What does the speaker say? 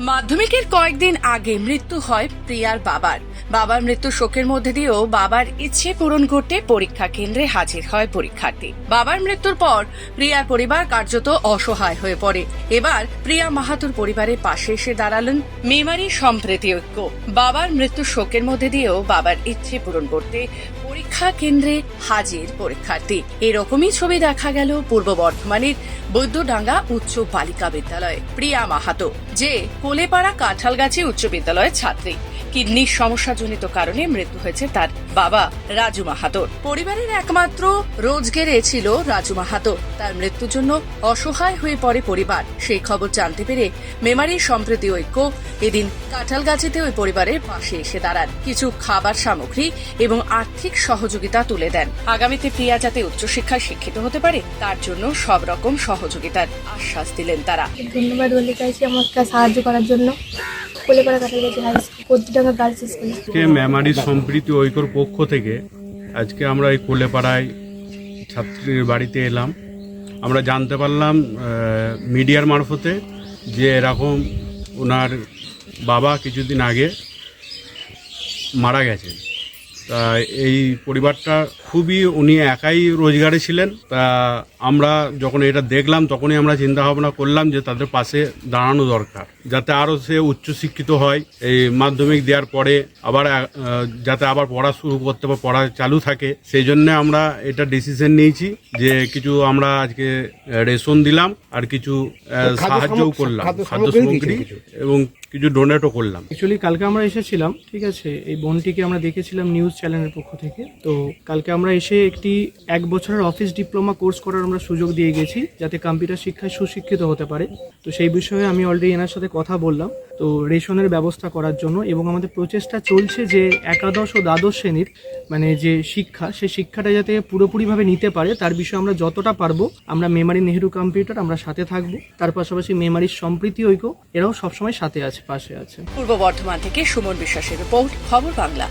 মাধ্যমিকের কয়েকদিন আগে মৃত্যু হয় প্রিয়ার বাবার মৃত্যু শোকের মধ্যে দিয়েও বাবার ইচ্ছে পূরণ করতে পরীক্ষা কেন্দ্রে হাজির হয় পরীক্ষার্থী। বাবার মৃত্যুর পর প্রিয়ার পরিবার কার্যত অসহায় হয়ে পড়ে। এবার প্রিয়া মাহাতোর পরিবারের পাশে এসে দাঁড়ালেন মেমারি সম্প্রীতি ঐক্য। বাবার মৃত্যু শোকের মধ্যে দিয়েও বাবার ইচ্ছে পূরণ করতে পরীক্ষা কেন্দ্রে হাজির পরীক্ষার্থী। এরকমই ছবি দেখা গেল পূর্ব বর্ধমানের বৈদ্যডাঙ্গা উচ্চ বালিকা বিদ্যালয়ে। প্রিয়া মাহাতো, যে কোলেপাড়া কাঁঠালগাছি উচ্চ বিদ্যালয়ের ছাত্রী, কিডনির সমস্যাজনিত কারণে মৃত্যু হয়েছে তার বাবা রাজু মাহাতোর। পরিবারের একমাত্র রোজগেরে ছিল রাজু মাহাতো। তার মৃত্যুর জন্য অসহায় হয়ে পড়ে পরিবার। সেই খবর জানতে পেরে মেমারি সম্প্রীতি ঐক্য এদিন কাঁঠালগাছিতে ওই পরিবারের পাশে এসে দাঁড়ান। কিছু খাবার সামগ্রী এবং আর্থিক সহযোগিতা তুলে দেন। আগামীতে প্রিয়া যাতে উচ্চশিক্ষায় শিক্ষিত হতে পারে তার জন্য সব রকম সহযোগিতার আশ্বাস দিলেন তারা। ধন্যবাদ বলতে চাইছি আমাকে সাহায্য করার জন্য। Kolepara Kanthalgachhi high school, Baidyadanga girls school. Memari সম্প্রীতি ঐক্যর পক্ষ থেকে আজকে আমরা এই কোলেপাড়ায় ছাত্রীর বাড়িতে এলাম। আমরা জানতে পারলাম মিডিয়ার মারফতে যে এরকম ওনার বাবা কিছুদিন আগে মারা গেছেন। তা এই পরিবারটা খুবই, উনি একাই রোজগারে ছিলেন। তা আমরা যখন এটা দেখলাম তখনই আমরা চিন্তা ভাবনা করলাম যে তাদের পাশে দাঁড়ানো দরকার, যাতে আরও সে উচ্চশিক্ষিত হয়। এই মাধ্যমিক দেওয়ার পরে আবার যাতে আবার পড়া শুরু করতে বা পড়া চালু থাকে, সেই জন্য আমরা এটা ডিসিশন নিয়েছি যে কিছু আমরা আজকে রেশন দিলাম আর কিছু সাহায্যও করলাম, খাদ্য সামগ্রী এবং কিছু ডোনেটও করলাম। অ্যাকচুয়ালি কালকে আমরা এসেছিলাম, ঠিক আছে, এই বোনটিকে আমরা দেখেছিলাম নিউজ চ্যানেলের পক্ষ থেকে। তো কালকে আমরা এসে একটি 1 বছরের অফিস ডিপ্লোমা কোর্স করার আমরা সুযোগ দিয়ে গেছি, যাতে কম্পিউটার শিক্ষায় সুশিক্ষিত হতে পারে। তো সেই বিষয়ে আমি অলরেডি এনার সাথে কথা বললাম, তো রেশনের ব্যবস্থা করার জন্য। এবং আমাদের প্রচেষ্টা চলছে যে একাদশ ও দ্বাদশ শ্রেণীর মানে যে শিক্ষা, সেই শিক্ষাটা যাতে পুরোপুরিভাবে নিতে পারে তার বিষয়ে আমরা যতটা পারবো আমরা মেমারি নেহেরু কম্পিউটার আমরা সাথে থাকবো। তার পাশাপাশি মেমারির সম্প্রীতি ঐক্য এরাও সবসময় সাথে আছে, পাশে আছে। পূর্ব বর্ধমান থেকে সুমন বিশ্বাসের রিপোর্ট, খবর বাংলা।